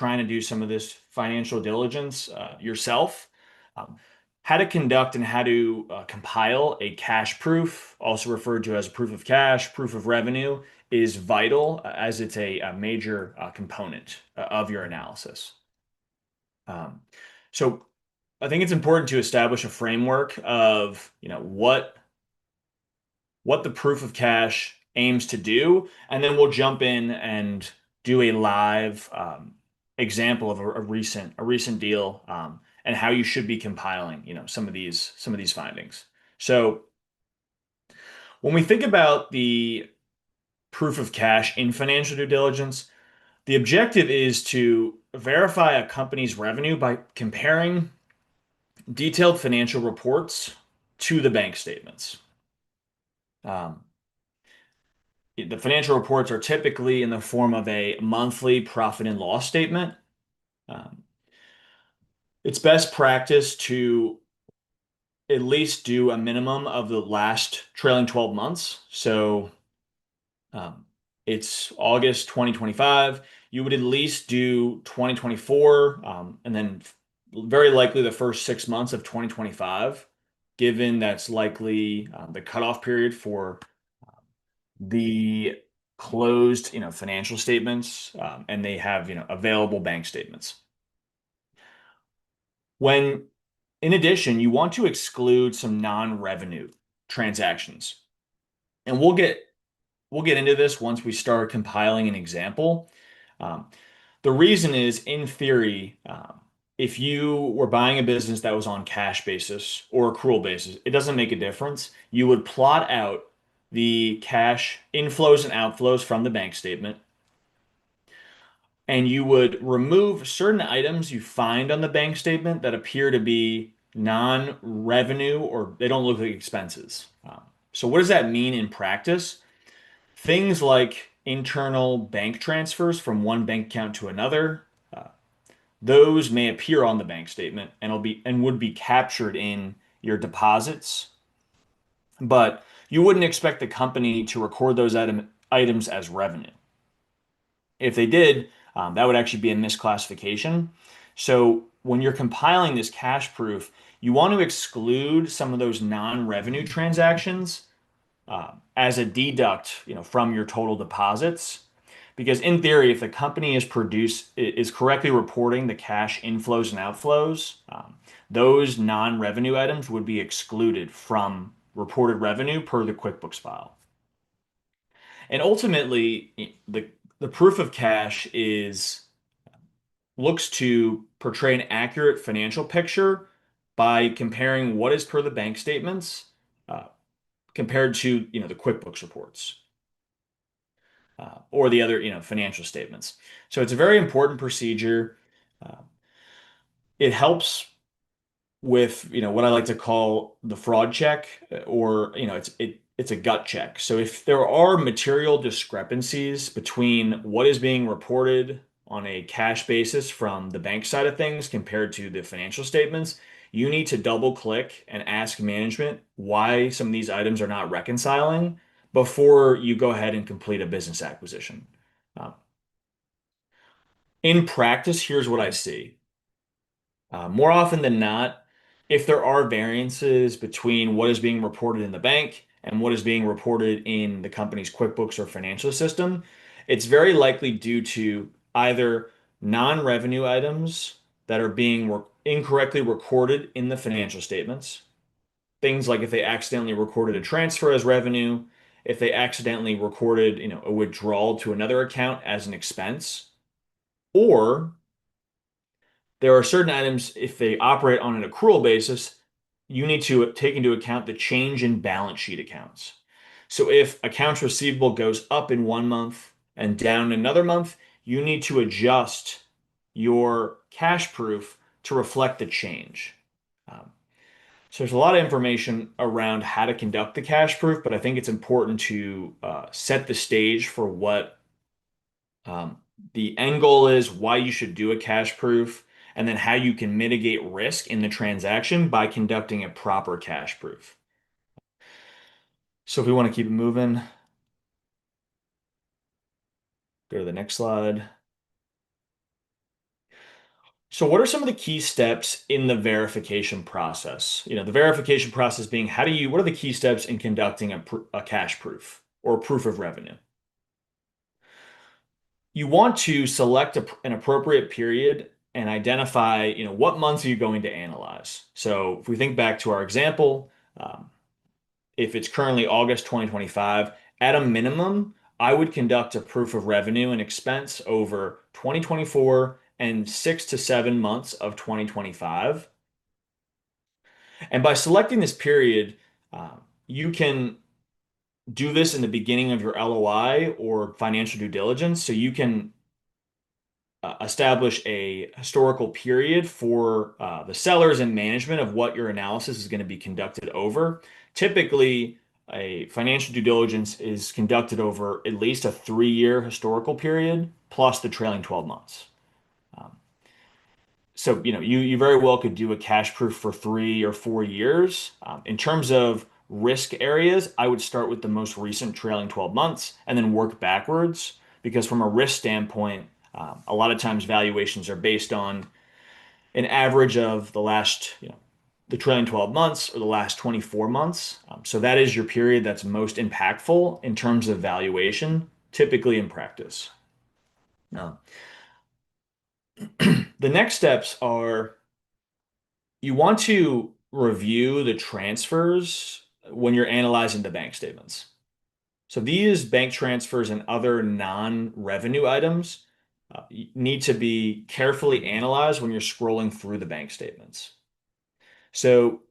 trying to do some of this financial diligence yourself, um, how to conduct and how to compile a cash proof, also referred to as proof of cash, proof of revenue, is vital as it's a major component of your analysis. Um, so I think it's important to establish a framework of, what the proof of cash aims to do, and then we'll jump in and do a live example of a recent deal, and how you should be compiling, some of these findings. So when we think about the proof of cash in financial due diligence, the objective is to verify a company's revenue by comparing detailed financial reports to the bank statements. Um, the financial reports are typically in the form of a monthly profit and loss statement. Um, it's best practice to at least do a minimum of the last trailing 12 months. So um, it's August 2025. You would at least do 2024, and then very likely the first 6 months of 2025, given that's likely the cutoff period for the closed, financial statements, and they have, available bank statements. When, in addition, you want to exclude some non-revenue transactions, and we'll get into this once we start compiling an example. Um, the reason is, in theory, if you were buying a business that was on cash basis or accrual basis, it doesn't make a difference. You would plot out the cash inflows and outflows from the bank statement, and you would remove certain items you find on the bank statement that appear to be non-revenue or they don't look like expenses. So what does that mean in practice? Things like internal bank transfers from one bank account to another, uh, those may appear on the bank statement and would be captured in your deposits, but you wouldn't expect the company to record those items as revenue. If they did, that would actually be a misclassification. So when you're compiling this cash proof, you want to exclude some of those non-revenue transactions as a deduct, from your total deposits. Because in theory, if the company is correctly reporting the cash inflows and outflows, those non-revenue items would be excluded from reported revenue per the QuickBooks file. And ultimately, the proof of cash is looks to portray an accurate financial picture by comparing what is per the bank statements uh, compared to the QuickBooks reports or the other financial statements. So it's a very important procedure. Uh, it helps with what I like to call the fraud check, or it's a gut check. So if there are material discrepancies between what is being reported on a cash basis from the bank side of things compared to the financial statements, you need to double click and ask management why some of these items are not reconciling before you go ahead and complete a business acquisition. Uh, in practice, here's what I see. More often than not, if there are variances between what is being reported in the bank and what is being reported in the company's QuickBooks or financial system, it's very likely due to either non-revenue items that are being incorrectly recorded in the financial statements. Things like if they accidentally recorded a transfer as revenue, if they accidentally recorded, a withdrawal to another account as an expense, or there are certain items, if they operate on an accrual basis, you need to take into account the change in balance sheet accounts. So if accounts receivable goes up in one month and down in another month, you need to adjust your cash proof to reflect the change. Um, so there's a lot of information around how to conduct the cash proof, but I think it's important to set the stage for what um, the end goal is, why you should do a cash proof, and then how you can mitigate risk in the transaction by conducting a proper cash proof. So if we want to keep it moving, go to the next slide. So what are some of the key steps in the verification process? The verification process being what are the key steps in conducting a cash proof or proof of revenue? You want to select an appropriate period and identify, what months are you going to analyze? So if we think back to our example, um, if it's currently August 2025, at a minimum, I would conduct a proof of revenue and expense over 2024 and 6 to 7 months of 2025. And by selecting this period, you can do this in the beginning of your LOI or financial due diligence. So you can establish a historical period for the sellers and management of what your analysis is going to be conducted over. Typically, a financial due diligence is conducted over at least a 3-year historical period plus the trailing 12 months. Um, so, you very well could do a cash proof for 3 or 4 years. In terms of risk areas, I would start with the most recent trailing 12 months and then work backwards because from a risk standpoint, a lot of times valuations are based on an average of the trailing 12 months or the last 24 months. So that is your period that's most impactful in terms of valuation, typically in practice. Now, the next steps are you want to review the transfers when you're analyzing the bank statements. So these bank transfers and other non-revenue items need to be carefully analyzed when you're scrolling through the bank statements. So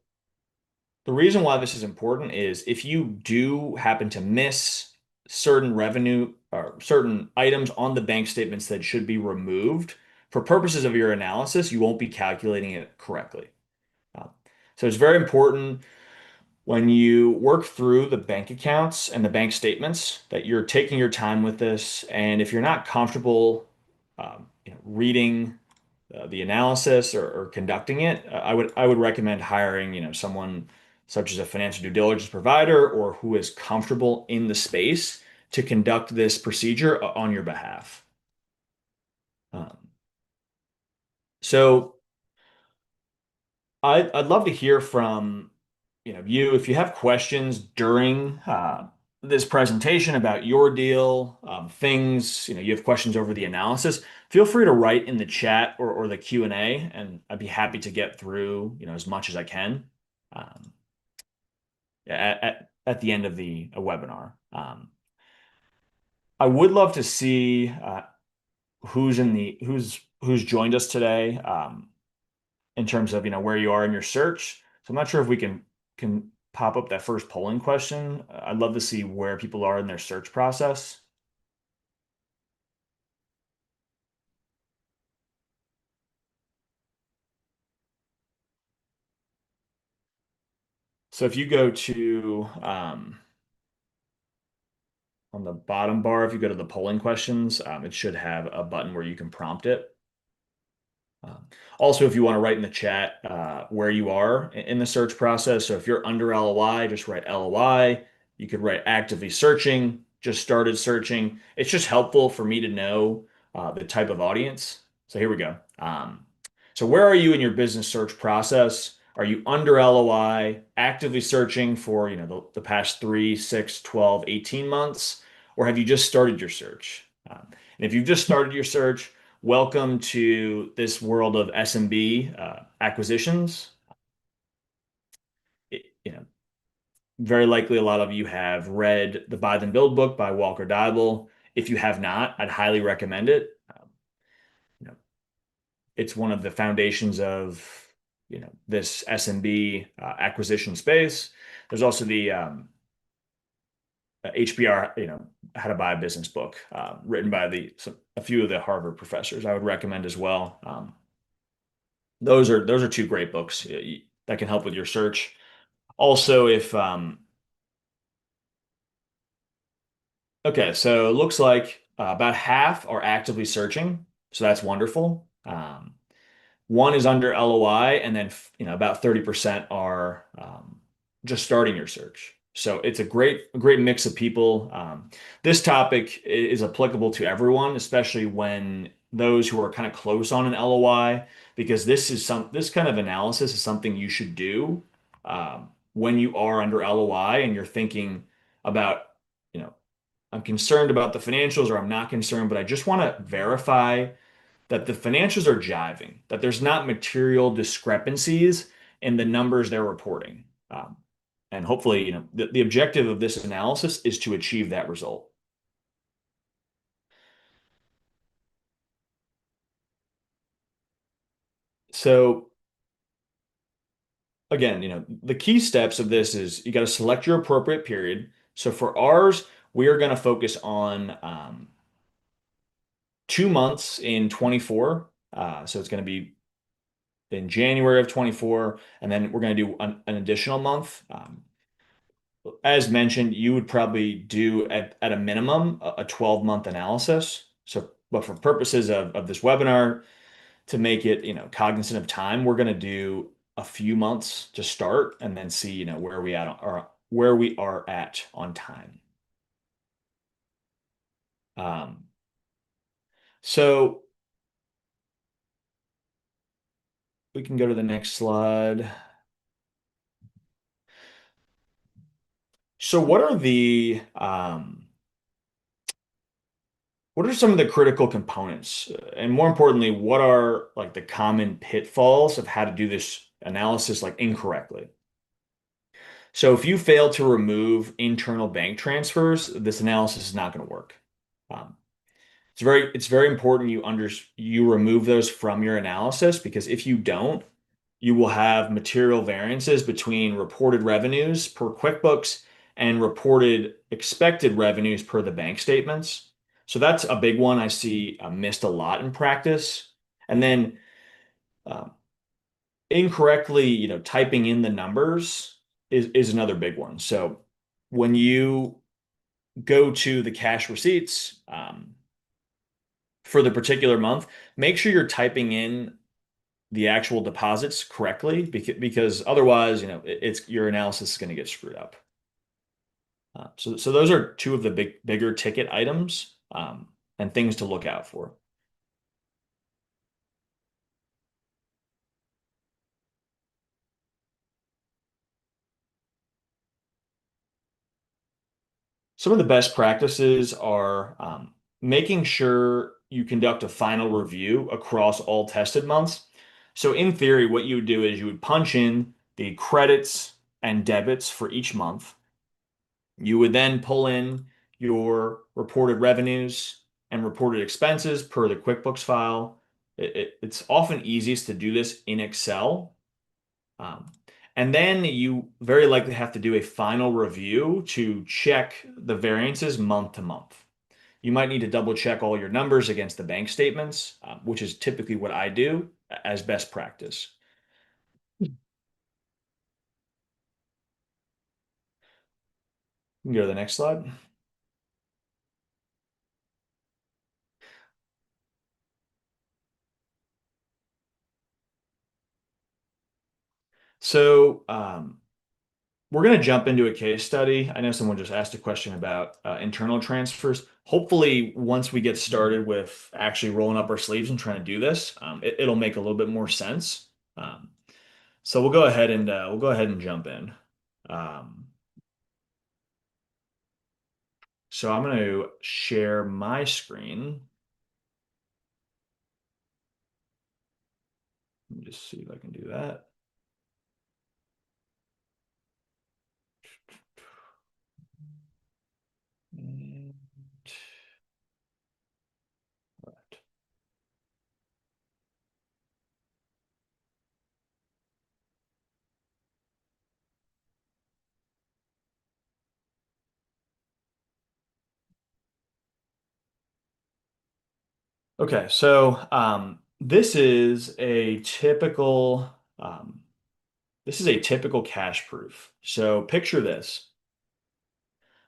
the reason why this is important is if you do happen to miss certain revenue or certain items on the bank statements that should be removed, for purposes of your analysis, you won't be calculating it correctly. Uh, so it's very important when you work through the bank accounts and the bank statements that you're taking your time with this. And if you're not comfortable, reading the analysis or conducting it, I would recommend hiring, someone such as a financial due diligence provider or who is comfortable in the space to conduct this procedure on your behalf. Um, so I'd love to hear from you if you have questions during this presentation about your deal, things, you have questions over the analysis, feel free to write in the chat or the Q&A, and I'd be happy to get through, as much as I can um, at the end of the webinar. I would love to see who's joined us today. In terms of where you are in your search. So I'm not sure if we can pop up that first polling question. I'd love to see where people are in their search process. So if you go to on the bottom bar, if you go to the polling questions, it should have a button where you can prompt it. Um, Also, if you want to write in the chat where you are in the search process, so if you're under LOI, just write LOI. You could write actively searching, just started searching. It's just helpful for me to know the type of audience. So here we go. So where are you in your business search process? Are you under LOI, actively searching for, the past 3, 6, 12, 18 months? Or have you just started your search? And if you've just started your search, welcome to this world of SMB acquisitions. Very likely a lot of you have read the Buy Then Build book by Walker Deibel. If you have not, I'd highly recommend it. You know, it's one of the foundations of this SMB acquisition space. There's also the HBR, How to Buy a Business book, written by a few of the Harvard professors. I would recommend as well. Those are two great books that can help with your search. Also, if okay, so it looks like about half are actively searching, so that's wonderful. One is under LOI, and then about 30% are just starting your search. So it's a great mix of people. This topic is applicable to everyone, especially when those who are kind of close on an LOI because this kind of analysis is something you should do when you are under LOI and you're thinking about, you know, I'm concerned about the financials or I'm not concerned, but I just want to verify that the financials are jiving, that there's not material discrepancies in the numbers they're reporting. And hopefully, the objective of this analysis is to achieve that result. So again, the key steps of this is you got to select your appropriate period. So for ours, we are going to focus on 2 months in 24. So it's going to be in January of 24, and then we're going to do an additional month. As mentioned, you would probably do at a minimum a 12-month analysis. So, but for purposes of this webinar, to make it, cognizant of time, we're going to do a few months to start and then see, where we are at on time. Um, so we can go to the next slide. So what are some of the critical components? And more importantly, what are like the common pitfalls of how to do this analysis like incorrectly? So if you fail to remove internal bank transfers, this analysis is not going to work. Um, it's very important you remove those from your analysis because if you don't, you will have material variances between reported revenues per QuickBooks and reported expected revenues per the bank statements. So that's a big one I see missed a lot in practice. And then um, incorrectly, typing in the numbers is another big one. So when you go to the cash receipts for the particular month, make sure you're typing in the actual deposits correctly because otherwise, it's your analysis is going to get screwed up. So those are two of the bigger ticket items and things to look out for. Some of the best practices are making sure you conduct a final review across all tested months. So in theory, what you would do is you would punch in the credits and debits for each month. You would then pull in your reported revenues and reported expenses per the QuickBooks file. It's often easiest to do this in Excel. Um, and then you very likely have to do a final review to check the variances month to month. You might need to double check all your numbers against the bank statements, which is typically what I do as best practice. You can go to the next slide. So we're going to jump into a case study. I know someone just asked a question about internal transfers. Hopefully, once we get started with actually rolling up our sleeves and trying to do this, it'll make a little bit more sense. Um, so we'll go ahead and jump in. Um, so I'm going to share my screen. Let me just see if I can do that. And, right. Okay, so um, this is a typical cash proof. So picture this.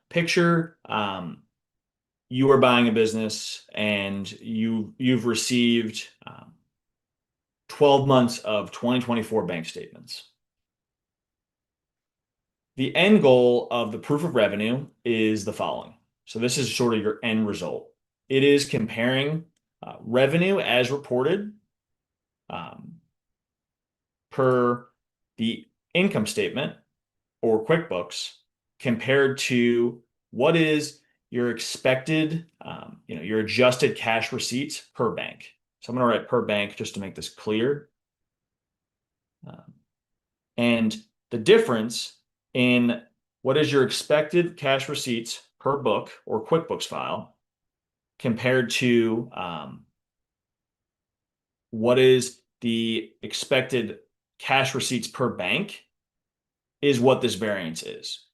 Picture you are buying a business and you've received 12 months of 2024 bank statements. The end goal of the proof of revenue is the following. So this is sort of your end result. It is comparing revenue as reported um, per the income statement or QuickBooks compared to what is your expected, your adjusted cash receipts per bank. So I'm going to write per bank just to make this clear. And the difference in what is your expected cash receipts per book or QuickBooks file compared to what is the expected cash receipts per bank is what this variance is.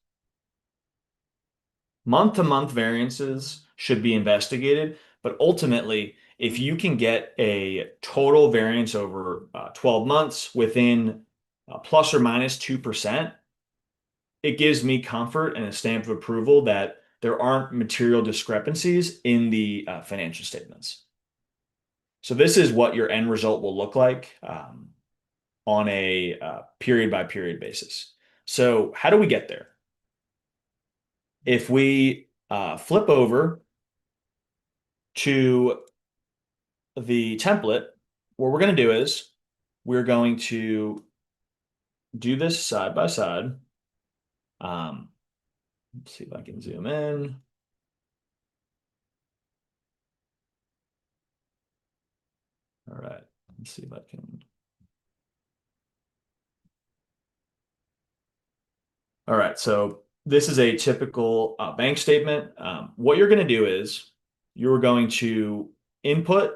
Month-to-month variances should be investigated, but ultimately, if you can get a total variance over 12 months within plus or minus 2%, it gives me comfort and a stamp of approval that there aren't material discrepancies in the financial statements. So this is what your end result will look like on a period by period basis. So how do we get there? If we flip over to the template, what we're going to do is we're going to do this side by side. Let's see if I can zoom in. All right, let's see if I can. All right, so this is a typical bank statement. What you're going to do is you're going to input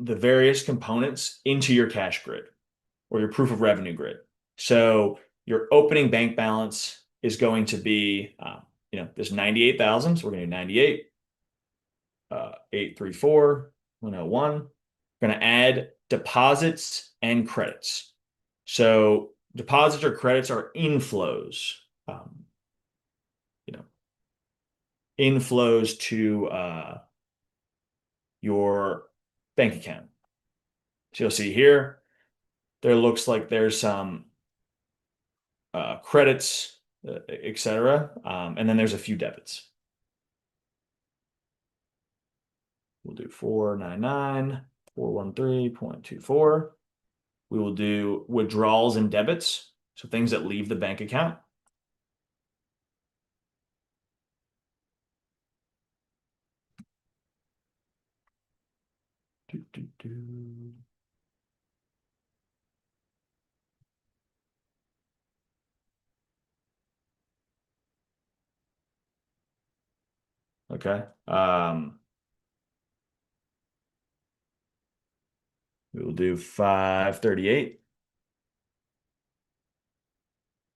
the various components into your cash grid or your proof of revenue grid. So your opening bank balance is going to be, there's 98,000. So we're going to do 98, 834, 101. We're going to add deposits and credits. So deposits or credits are inflows, inflows to your bank account. So you'll see here, there looks like there's some credits, etc. And then there's a few debits. We'll do 499, 413.24. We will do withdrawals and debits, so things that leave the bank account. Okay. We will do 538.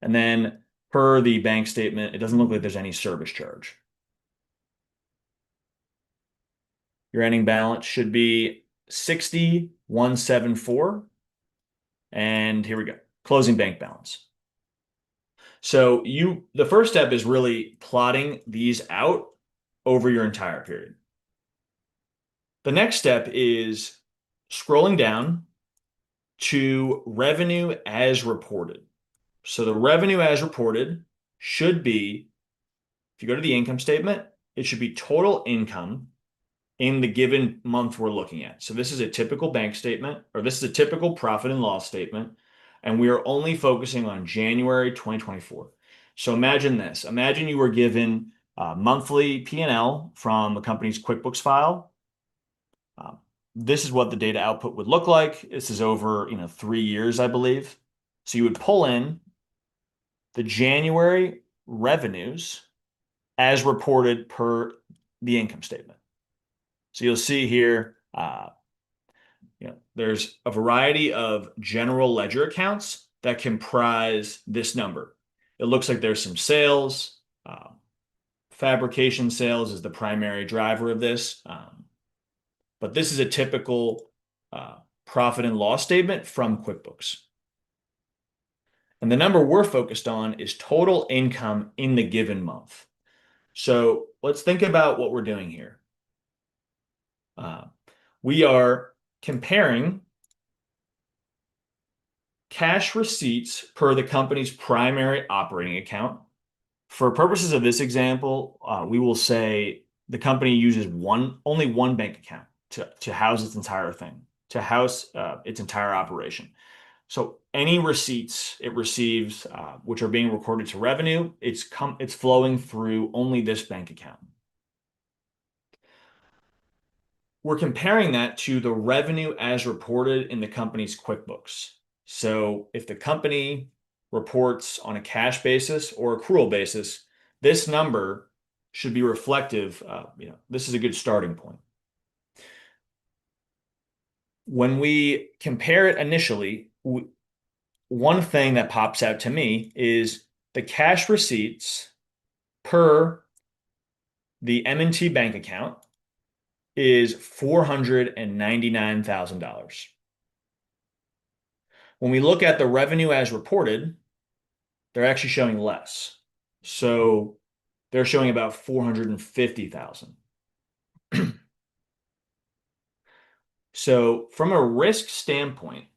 And then per the bank statement, it doesn't look like there's any service charge. Your ending balance should be 60,174. And here we go. Closing bank balance. So the first step is really plotting these out over your entire period. The next step is scrolling down to revenue as reported. So the revenue as reported should be, if you go to the income statement, it should be total income in the given month we're looking at. So this is a typical bank statement, or this is a typical profit and loss statement, and we are only focusing on January 2024. So imagine this. Imagine you were given monthly P&L from a company's QuickBooks file. This is what the data output would look like. This is over 3 years, I believe. So you would pull in the January revenues as reported per the income statement. So you'll see here, there's a variety of general ledger accounts that comprise this number. It looks like there's some sales. Fabrication sales is the primary driver of this. But this is a typical profit and loss statement from QuickBooks. And the number we're focused on is total income in the given month. So let's think about what we're doing here. We are comparing cash receipts per the company's primary operating account. For purposes of this example, we will say the company uses only one bank account to house its entire thing, to house its entire operation. So any receipts it receives, which are being recorded to revenue, it's flowing through only this bank account. We're comparing that to the revenue as reported in the company's QuickBooks. So if the company reports on a cash basis or accrual basis, this number should be reflective. This is a good starting point. When we compare it initially, one thing that pops out to me is the cash receipts per the M&T bank account is $499,000. When we look at the revenue as reported, they're actually showing less. So they're showing about 450,000. So from a risk standpoint,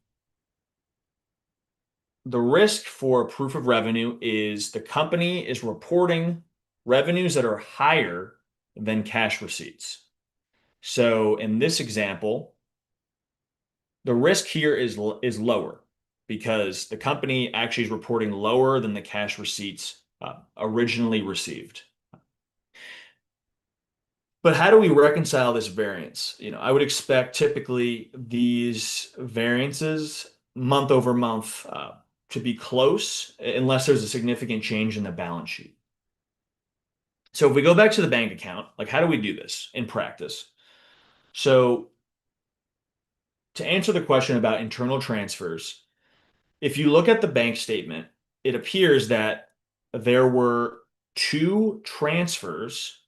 the risk for proof of revenue is the company is reporting revenues that are higher than cash receipts. So in this example, the risk here is lower because the company actually is reporting lower than the cash receipts originally received. But how do we reconcile this variance? I would expect typically these variances month over month to be close unless there's a significant change in the balance sheet. So if we go back to the bank account, like how do we do this in practice? So to answer the question about internal transfers, if you look at the bank statement, it appears that there were two transfers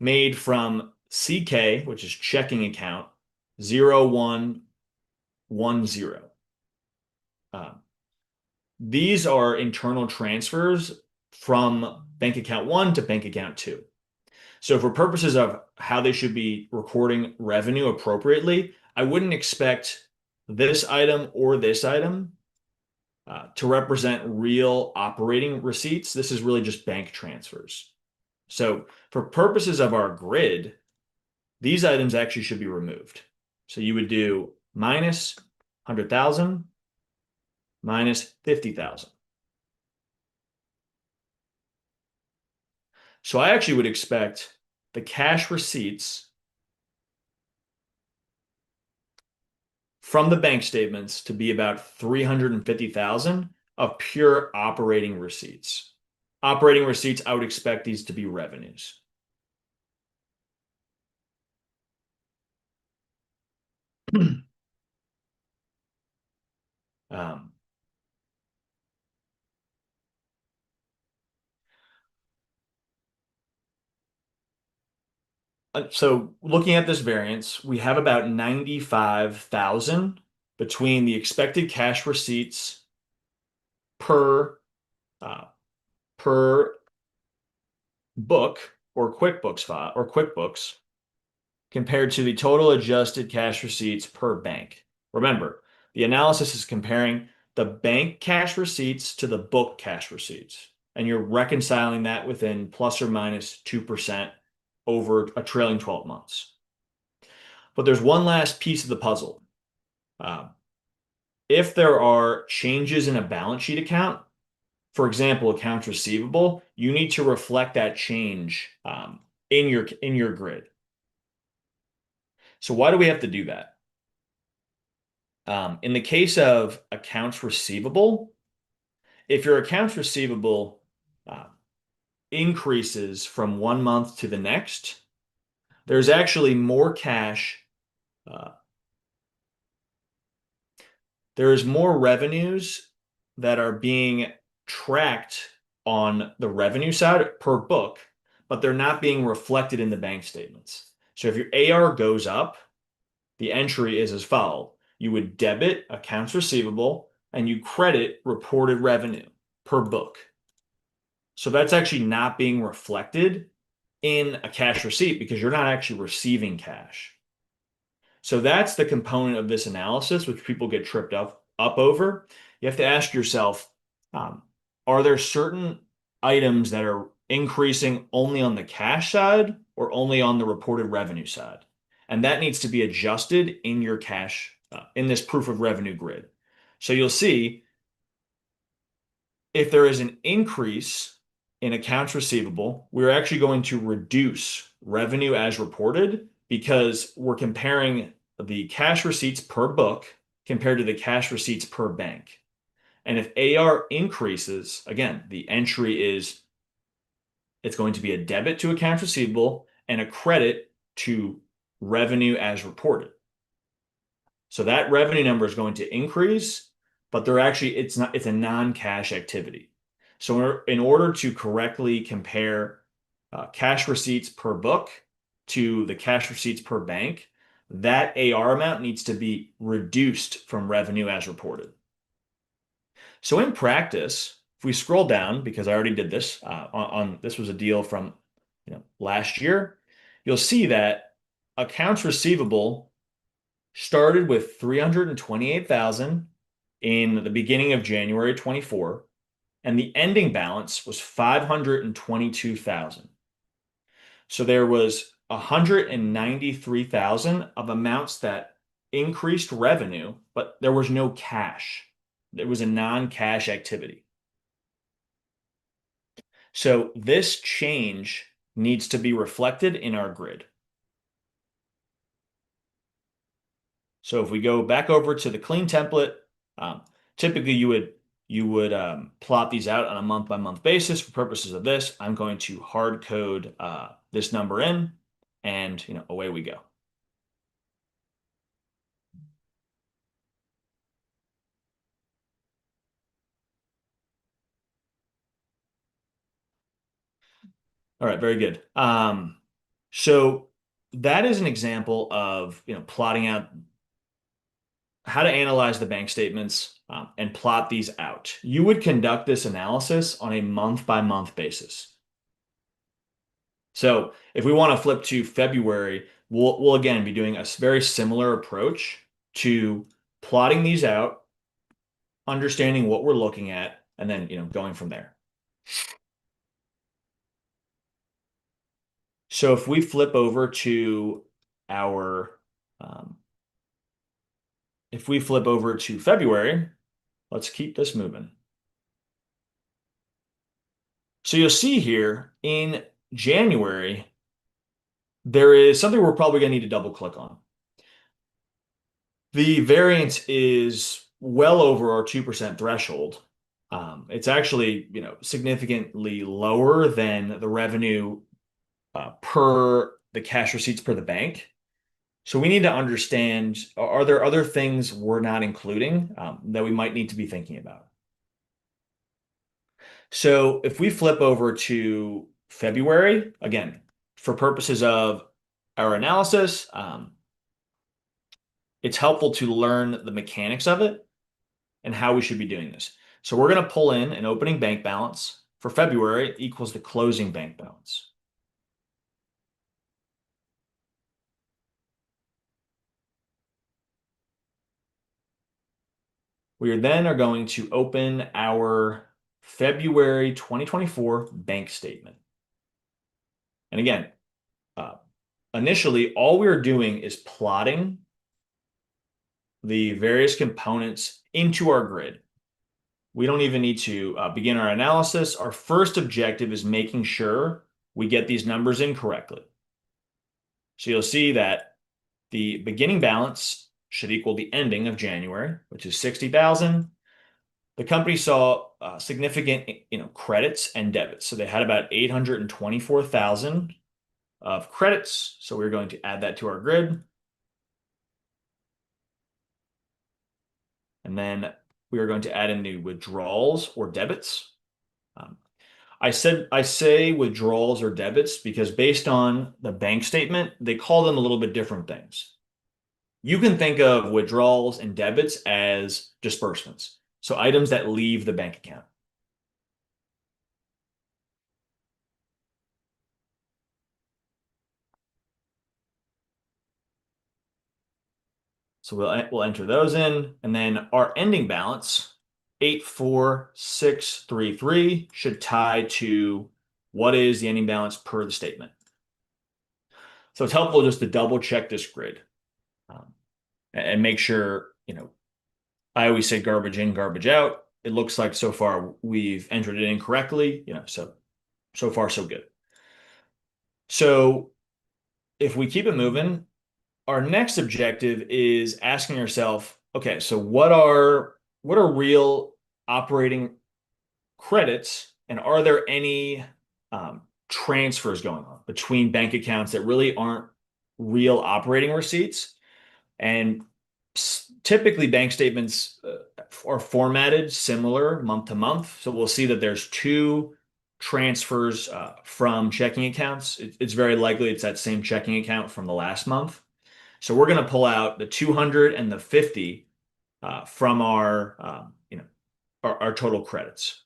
made from CK, which is checking account 0110. These are internal transfers from bank account 1 to bank account 2. So for purposes of how they should be recording revenue appropriately, I wouldn't expect this item or this item to represent real operating receipts. This is really just bank transfers. So for purposes of our grid, these items actually should be removed. So you would do minus 100,000 minus 50,000. So I actually would expect the cash receipts from the bank statements to be about 350,000 of pure operating receipts. Operating receipts, I would expect these to be revenues. Um, so looking at this variance, we have about 95,000 between the expected cash receipts per uh, per book or QuickBooks file or QuickBooks compared to the total adjusted cash receipts per bank. Remember, the analysis is comparing the bank cash receipts to the book cash receipts, and you're reconciling that within plus or minus 2% over a trailing 12 months. But there's one last piece of the puzzle. If there are changes in a balance sheet account, for example, accounts receivable, you need to reflect that change in your grid. So why do we have to do that? In the case of accounts receivable, if your accounts receivable uh, increases from one month to the next, there's actually more cash. Uh, there's more revenues that are being tracked on the revenue side per book, but they're not being reflected in the bank statements. So if your AR goes up, the entry is as follows. You would debit accounts receivable and you credit reported revenue per book. So that's actually not being reflected in a cash receipt because you're not actually receiving cash. So that's the component of this analysis which people get tripped up over. You have to ask yourself, are there certain items that are increasing only on the cash side or only on the reported revenue side. And that needs to be adjusted in your cash, in this proof of revenue grid. So you'll see if there is an increase in accounts receivable, we're actually going to reduce revenue as reported because we're comparing the cash receipts per book compared to the cash receipts per bank. And if AR increases, again, the entry is it's going to be a debit to accounts receivable and a credit to revenue as reported. So that revenue number is going to increase, but it's a non-cash activity. So in order to correctly compare cash receipts per book to the cash receipts per bank, that AR amount needs to be reduced from revenue as reported. So in practice, if we scroll down, because I already did this this was a deal from last year, you'll see that accounts receivable started with 328,000 in the beginning of January 24, and the ending balance was 522,000. So there was 193,000 of amounts that increased revenue, but there was no cash. It was a non-cash activity. So this change needs to be reflected in our grid. So if we go back over to the clean template, typically you would plot these out on a month-by-month basis. For purposes of this, I'm going to hard code this number in, and away we go. All right, very good. So that is an example of plotting out how to analyze the bank statements and plot these out. You would conduct this analysis on a month-by-month basis. So if we want to flip to February, we'll again be doing a very similar approach to plotting these out, understanding what we're looking at, and then going from there. So if we flip over to our if we flip over to February, let's keep this moving. So you'll see here in January, there is something we're probably going to need to double click on. The variance is well over our 2% threshold. It's actually, significantly lower than the revenue per the cash receipts per the bank. So we need to understand, are there other things we're not including that we might need to be thinking about? So if we flip over to February, again, for purposes of our analysis, it's helpful to learn the mechanics of it and how we should be doing this. So we're going to pull in an opening bank balance for February equals the closing bank balance. We then are going to open our February 2024 bank statement. And again, initially, all we're doing is plotting the various components into our grid. We don't even need to begin our analysis. Our first objective is making sure we get these numbers in correctly. So you'll see that the beginning balance should equal the ending of January, which is 60,000. The company saw significant, credits and debits. So they had about 824,000 of credits. So we're going to add that to our grid. And then we are going to add in the withdrawals or debits. I say withdrawals or debits because based on the bank statement, they call them a little bit different things. You can think of withdrawals and debits as disbursements, so items that leave the bank account. So we'll enter those in, and then our ending balance, 84633, should tie to what is the ending balance per the statement. So it's helpful just to double check this grid um, and make sure, I always say garbage in, garbage out. It looks like so far we've entered it in correctly, so far so good. So if we keep it moving, our next objective is asking ourselves, okay, so what are real operating credits, and are there any transfers going on between bank accounts that really aren't real operating receipts? And typically, bank statements are formatted similar month to month. So we'll see that there's two transfers from checking accounts. It's very likely it's that same checking account from the last month. So we're going to pull out the 200 and the 50 from our total credits.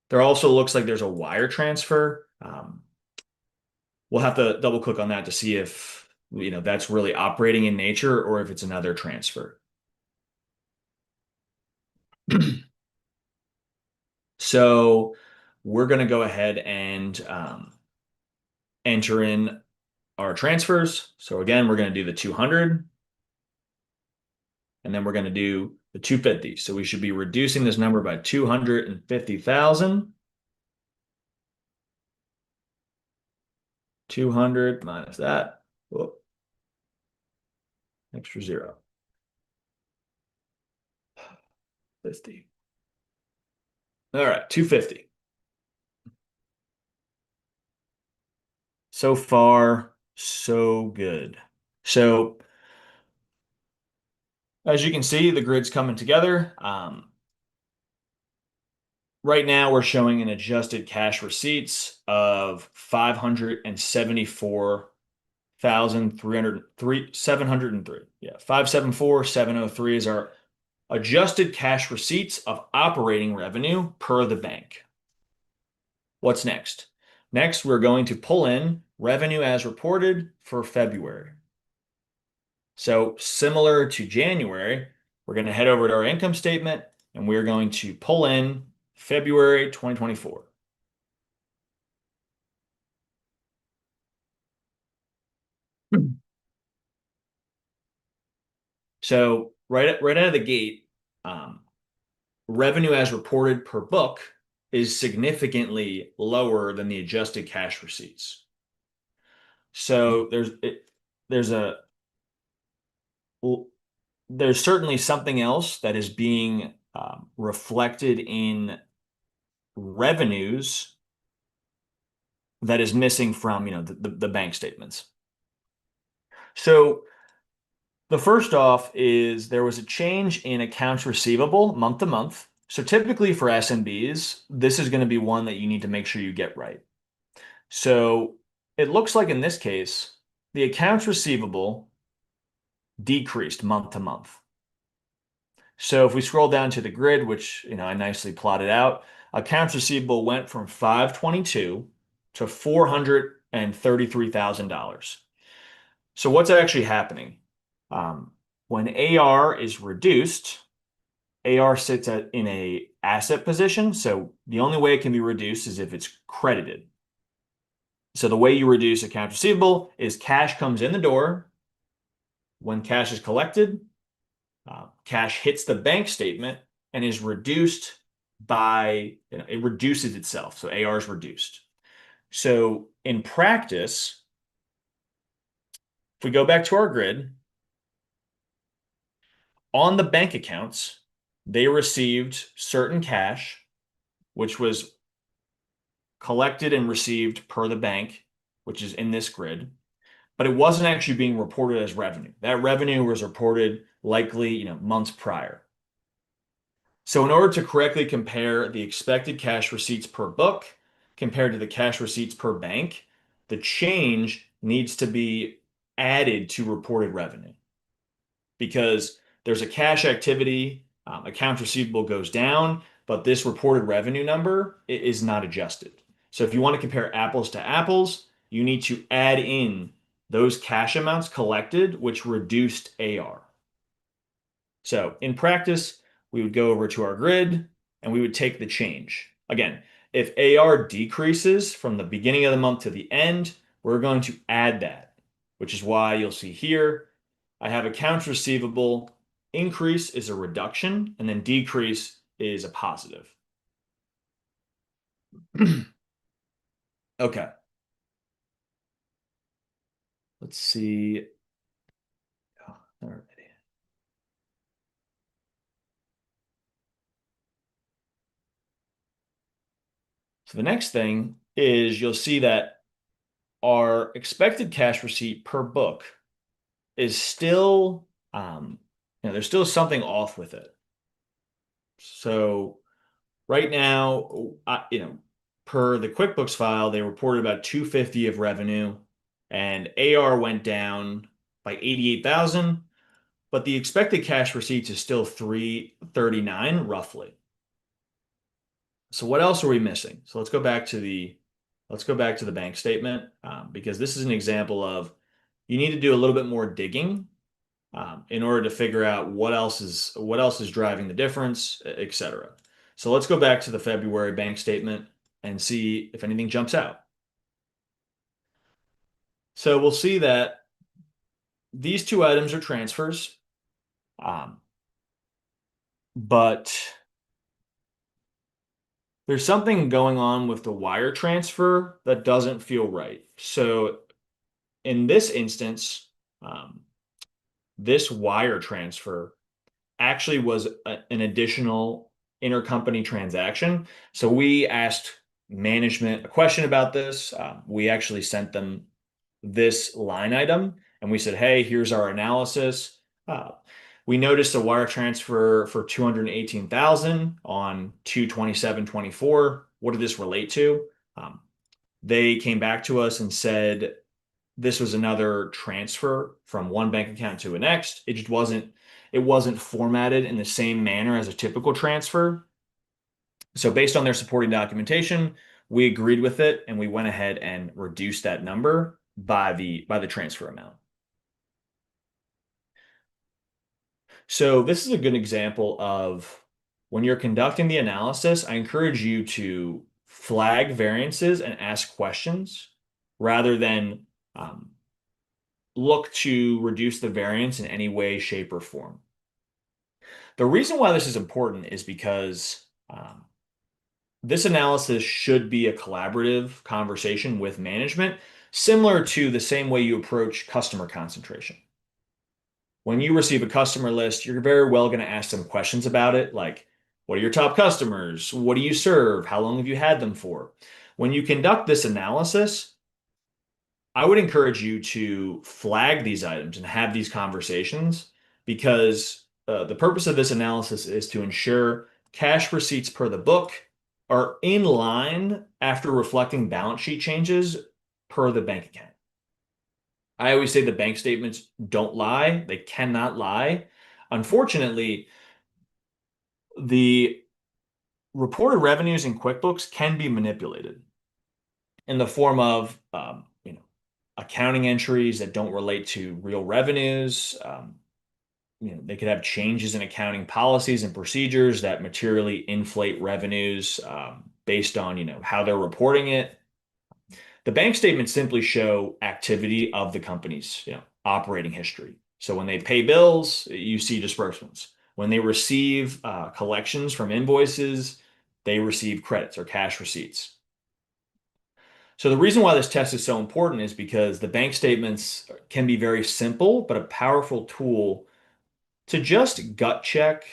There also looks like there's a wire transfer. We'll have to double click on that to see if that's really operating in nature or if it's another transfer. So we're going to go ahead and enter in our transfers. So again, we're going to do the 200 and then we're going to do the 250. So we should be reducing this number by 250,000. 200 minus that. Whoop. Extra zero. 50. All right, 250. So far, so good. So as you can see, the grid's coming together. Right now, we're showing an adjusted cash receipts of 574,703. Yeah, 574,703 is our adjusted cash receipts of operating revenue per the bank. What's next? Next, we're going to pull in revenue as reported for February. So similar to January, we're going to head over to our income statement and we're going to pull in February 2024. So right out of the gate, revenue as reported per book is significantly lower than the adjusted cash receipts. So there's a there's certainly something else that is being reflected in revenues that is missing from the bank statements. So the first off is there was a change in accounts receivable month to month. So typically for SMBs, this is going to be one that you need to make sure you get right. So it looks like in this case, the accounts receivable decreased month to month. So if we scroll down to the grid, which I nicely plotted out, accounts receivable went from 522 to $433,000. So what's actually happening? When AR is reduced, AR sits in a asset position. So the only way it can be reduced is if it's credited. So the way you reduce accounts receivable is cash comes in the door. When cash is collected, cash hits the bank statement and is reduced by, it reduces itself. So AR is reduced. So in practice, if we go back to our grid, on the bank accounts, they received certain cash, which was collected and received per the bank, which is in this grid, but it wasn't actually being reported as revenue. That revenue was reported likely, months prior. So in order to correctly compare the expected cash receipts per book compared to the cash receipts per bank, the change needs to be added to reported revenue because there's a cash activity, accounts receivable goes down, but this reported revenue number is not adjusted. So if you want to compare apples to apples, you need to add in those cash amounts collected, which reduced AR. So in practice, we would go over to our grid and we would take the change. Again, If AR decreases from the beginning of the month to the end, we're going to add that, which is why you'll see here, I have accounts receivable increase is a reduction, and then decrease is a positive. Okay, let's see. Oh, alrighty. So the next thing is you'll see that our expected cash receipt per book is still, there's still something off with it. So right now, per the QuickBooks file, they reported about 250 of revenue, and AR went down by 88,000, but the expected cash receipts is still 339 roughly. So what else are we missing? So let's go back to the bank statement, because this is an example of you need to do a little bit more digging, in order to figure out what else is driving the difference, etc. So let's go back to the February bank statement and see if anything jumps out. So we'll see that these two items are transfers, um, but there's something going on with the wire transfer that doesn't feel right. So in this instance, um, this wire transfer actually was an additional intercompany transaction. So we asked management a question about this. We actually sent them this line item and we said, hey, here's our analysis. Uh, we noticed a wire transfer for 218,000 on 2/27/24. What did this relate to? Um, they came back to us and said this was another transfer from one bank account to the next. It wasn't formatted in the same manner as a typical transfer. So based on their supporting documentation, we agreed with it and we went ahead and reduced that number by the transfer amount. So this is a good example of when you're conducting the analysis, I encourage you to flag variances and ask questions rather than um, look to reduce the variance in any way, shape, or form. The reason why this is important is because this analysis should be a collaborative conversation with management, similar to the same way you approach customer concentration. When you receive a customer list, you're very well going to ask them questions about it, like, what are your top customers? What do you serve? How long have you had them for? When you conduct this analysis, I would encourage you to flag these items and have these conversations because the purpose of this analysis is to ensure cash receipts per the book are in line after reflecting balance sheet changes per the bank account. I always say the bank statements don't lie, they cannot lie. Unfortunately, the reported revenues in QuickBooks can be manipulated in the form of accounting entries that don't relate to real revenues. They could have changes in accounting policies and procedures that materially inflate revenues based on how they're reporting it. The bank statements simply show activity of the company's operating history. So when they pay bills, you see disbursements. When they receive collections from invoices, they receive credits or cash receipts. So the reason why this test is so important is because the bank statements can be very simple, but a powerful tool to just gut check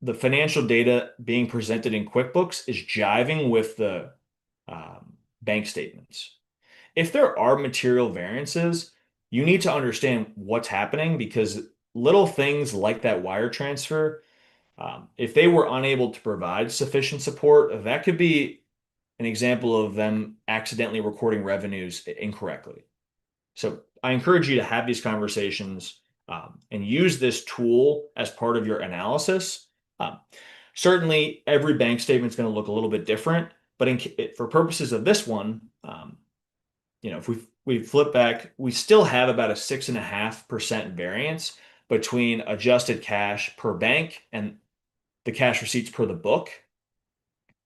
the financial data being presented in QuickBooks is jiving with the bank statements. If there are material variances, you need to understand what's happening because little things like that wire transfer, if they were unable to provide sufficient support, that could be an example of them accidentally recording revenues incorrectly. So I encourage you to have these conversations and use this tool as part of your analysis. Um, Certainly, every bank statement is going to look a little bit different, but for purposes of this one, if we flip back, we still have about a 6.5% variance between adjusted cash per bank and the cash receipts per the book.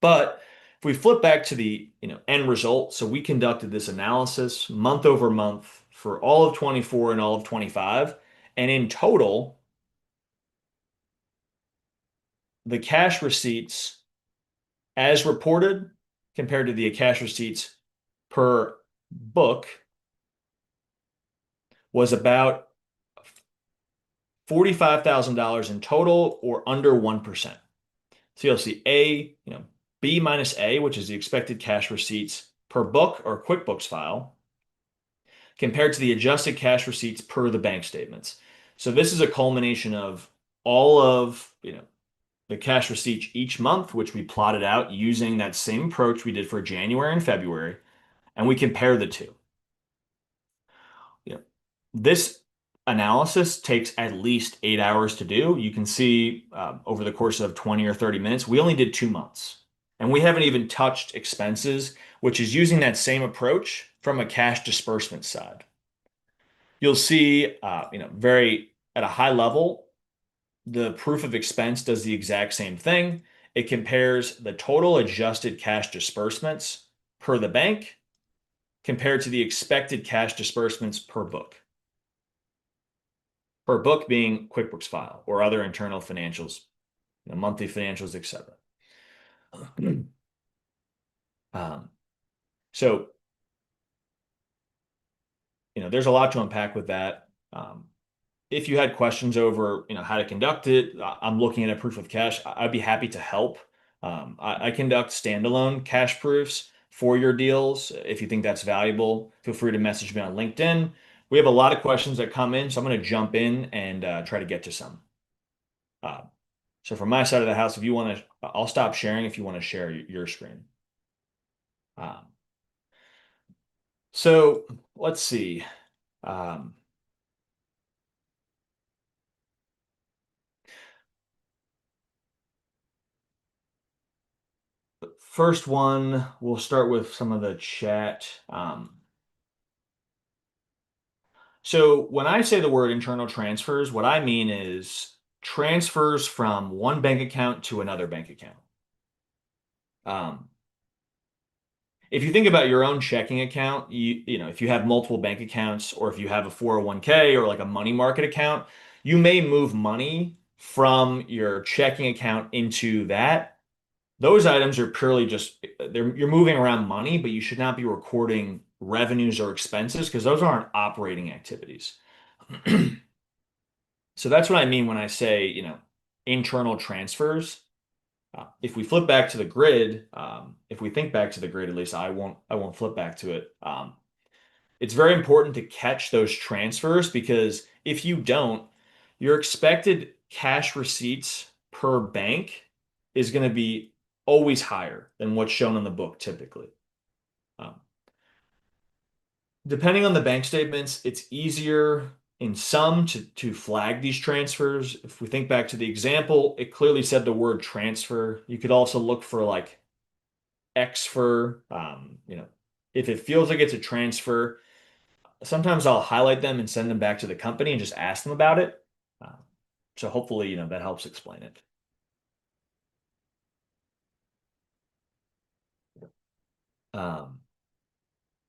But If we flip back to the, end result, so we conducted this analysis month over month for all of 24 and all of 25, and in total, the cash receipts as reported compared to the cash receipts per book was about $45,000 in total, or under 1%. So you'll see B minus A, which is the expected cash receipts per book or QuickBooks file, compared to the adjusted cash receipts per the bank statements. So this is a culmination of all of, the cash receipts each month, which we plotted out using that same approach we did for January and February, and we compare the two. This analysis takes at least 8 hours to do. You can see over the course of 20 or 30 minutes, we only did 2 months. And we haven't even touched expenses, which is using that same approach from a cash disbursement side. You'll see, very at a high level, the proof of expense does the exact same thing. It compares the total adjusted cash disbursements per the bank compared to the expected cash disbursements per book. Per book being QuickBooks file or other internal financials, monthly financials, etc. So, there's a lot to unpack with that. If you had questions over, how to conduct it, I'm looking at a proof of cash. I'd be happy to help. I conduct standalone cash proofs for your deals. If you think that's valuable, feel free to message me on LinkedIn. We have a lot of questions that come in, so I'm going to jump in and try to get to some. So from my side of the house, if you want to, I'll stop sharing if you want to share your screen. So let's see. First one, we'll start with some of the chat. So when I say the word internal transfers, what I mean is transfers from one bank account to another bank account. If you think about your own checking account, if you have multiple bank accounts or if you have a 401k or like a money market account, you may move money from your checking account into that. Those items are purely just you're moving around money, but you should not be recording revenues or expenses because those aren't operating activities. So that's what I mean when I say, internal transfers. If we flip back to the grid, if we think back to the grid, at least I won't flip back to it. It's very important to catch those transfers because if you don't, your expected cash receipts per bank is going to be always higher than what's shown on the book typically. Depending on the bank statements, it's easier in some to flag these transfers. If we think back to the example, it clearly said the word transfer. You could also look for like X for, if it feels like it's a transfer, sometimes I'll highlight them and send them back to the company and just ask them about it. So hopefully, that helps explain it.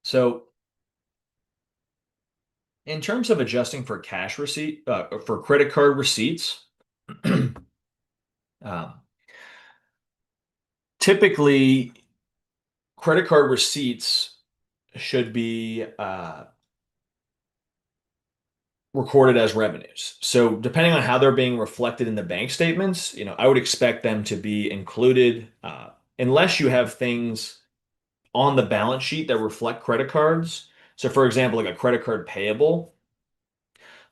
So in terms of adjusting for cash receipt, for credit card receipts, typically credit card receipts should be recorded as revenues. So depending on how they're being reflected in the bank statements, I would expect them to be included unless you have things on the balance sheet that reflect credit cards. So for example, like a credit card payable,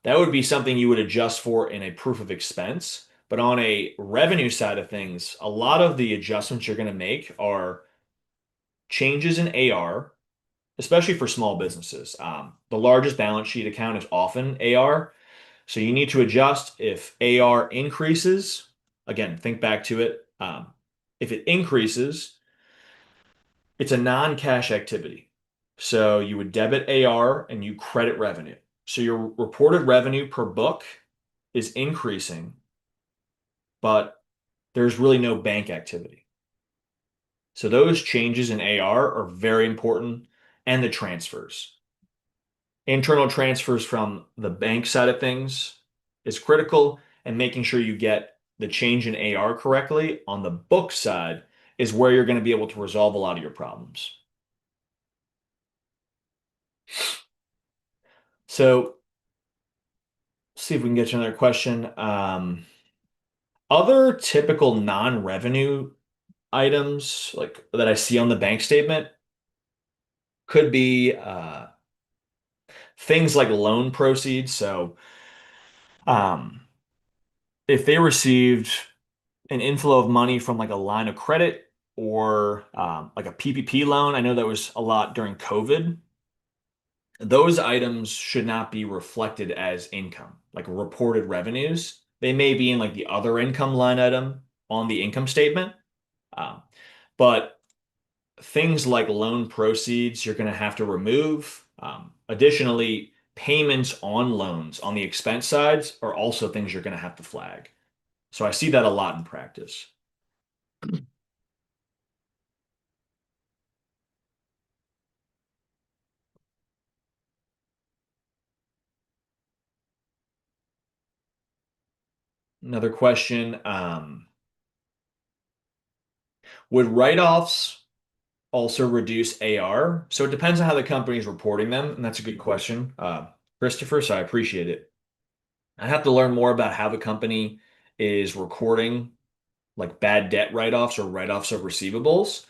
that would be something you would adjust for in a proof of expense. But on a revenue side of things, a lot of the adjustments you're going to make are changes in AR, especially for small businesses. The largest balance sheet account is often AR. So you need to adjust if AR increases. Again, think back to it. If it increases, it's a non-cash activity. So you would debit AR and you credit revenue. So your reported revenue per book is increasing, but there's really no bank activity. So those changes in AR are very important, and the transfers. Internal transfers from the bank side of things is critical, and making sure you get the change in AR correctly on the book side is where you're going to be able to resolve a lot of your problems. So, see if we can get to another question. Other typical non-revenue items like that I see on the bank statement could be things like loan proceeds. So, um, if they received an inflow of money from like a line of credit or like a PPP loan, I know that was a lot during COVID. Those items should not be reflected as income, like reported revenues. They may be in like the other income line item on the income statement. Um, but things like loan proceeds, you're going to have to remove. Additionally, payments on loans on the expense sides are also things you're going to have to flag. So I see that a lot in practice. Another question, would write-offs also reduce AR? So it depends on how the company is reporting them, and that's a good question. Christopher, so I appreciate it. I have to learn more about how the company is recording like bad debt write-offs or write-offs of receivables.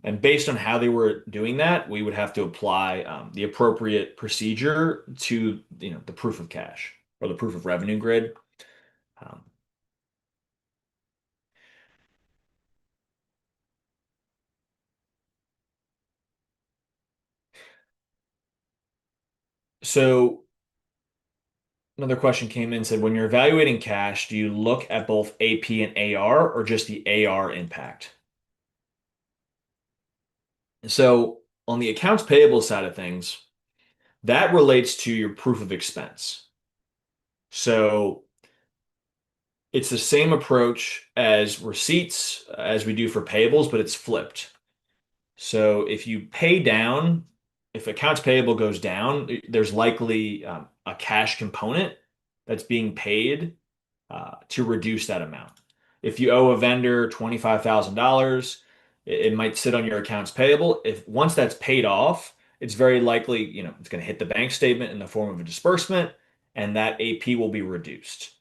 And based on how they were doing that, we would have to apply the appropriate procedure to, the proof of cash or the proof of revenue grid. Um, so another question came in and said, when you're evaluating cash, do you look at both AP and AR or just the AR impact? So on the accounts payable side of things, that relates to your proof of expense. So it's the same approach as receipts as we do for payables, but it's flipped. So if you pay down, if accounts payable goes down, there's likely a cash component that's being paid to reduce that amount. If you owe a vendor $25,000, it might sit on your accounts payable. If once that's paid off, it's very likely, it's going to hit the bank statement in the form of a disbursement, and that AP will be reduced.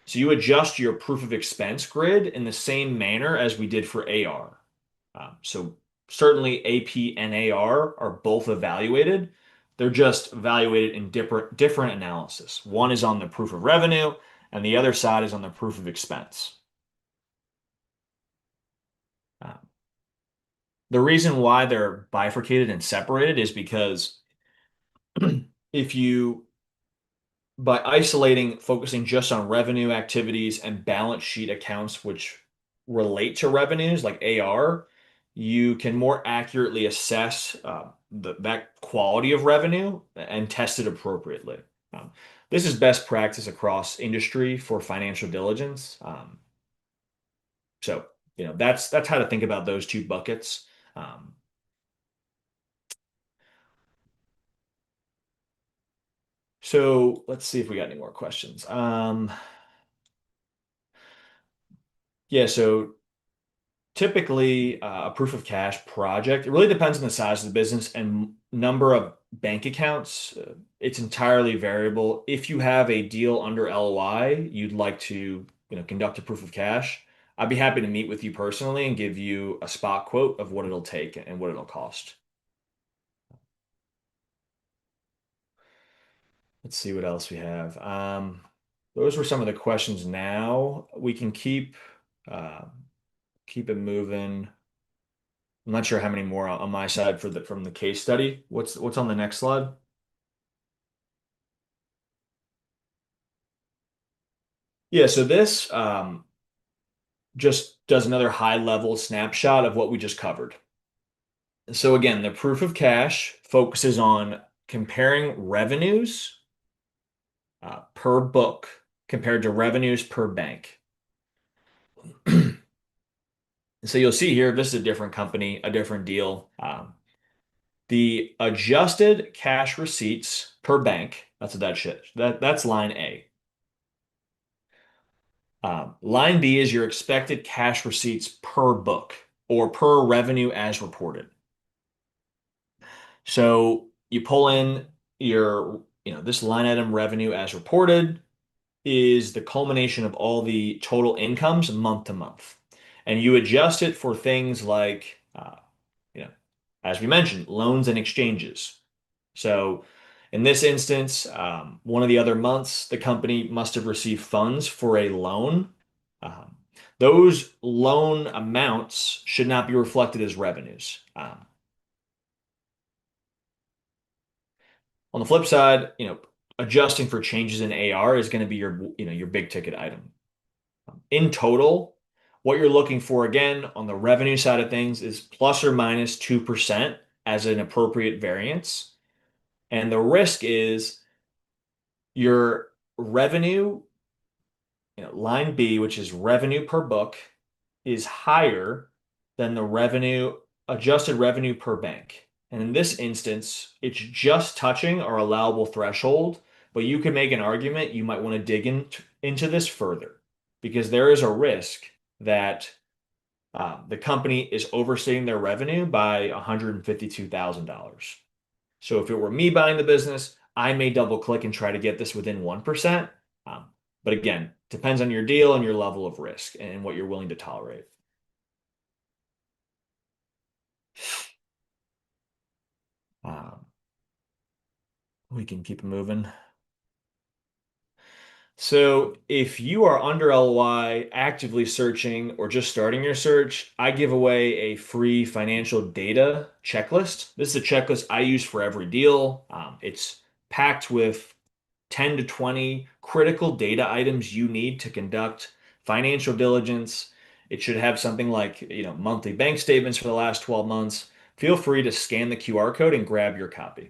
So you adjust your proof of expense grid in the same manner as we did for AR. So certainly AP and AR are both evaluated. They're just evaluated in different analysis. One is on the proof of revenue, and the other side is on the proof of expense. Uh, the reason why they're bifurcated and separated is because if you by isolating, focusing just on revenue activities and balance sheet accounts which relate to revenues like AR, you can more accurately assess that quality of revenue and test it appropriately. Um, this is best practice across industry for financial diligence. So, that's how to think about those two buckets. Um, so let's see if we got any more questions. Yeah, so typically, a proof of cash project, it really depends on the size of the business and number of bank accounts. It's entirely variable. If you have a deal under LOI, you'd like to, conduct a proof of cash, I'd be happy to meet with you personally and give you a spot quote of what it'll take and what it'll cost. Let's see what else we have. Those were some of the questions. Now we can uh, keep it moving. I'm not sure how many more on my side from the case study. What's on the next slide? Yeah, so this just does another high level snapshot of what we just covered. So again, the proof of cash focuses on comparing revenues per book compared to revenues per bank. So you'll see here, this is a different company, a different deal. The adjusted cash receipts per bank, that's what that shit. That's line A. Line B is your expected cash receipts per book or per revenue as reported. So you pull in this line item revenue as reported is the culmination of all the total incomes month to month. And you adjust it for things like, you know, as we mentioned, loans and exchanges. So in this instance, one of the other months, the company must have received funds for a loan. Um, those loan amounts should not be reflected as revenues. On the flip side, adjusting for changes in AR is going to be your big ticket item. In total, what you're looking for again on the revenue side of things is plus or minus 2% as an appropriate variance. And the risk is your revenue, line B, which is revenue per book, is higher than the adjusted revenue per bank. And in this instance, it's just touching our allowable threshold, but you can make an argument you might want to into this further because there is a risk that the company is overstating their revenue by $152,000. So if it were me buying the business, I may double click and try to get this within 1%. Um, but again, depends on your deal and your level of risk and what you're willing to tolerate. Um, we can keep moving. So if you are under LOI, actively searching, or just starting your search, I give away a free financial data checklist. This is a checklist I use for every deal. It's packed with 10 to 20 critical data items you need to conduct financial diligence. It should have something like, monthly bank statements for the last 12 months. Feel free to scan the QR code and grab your copy.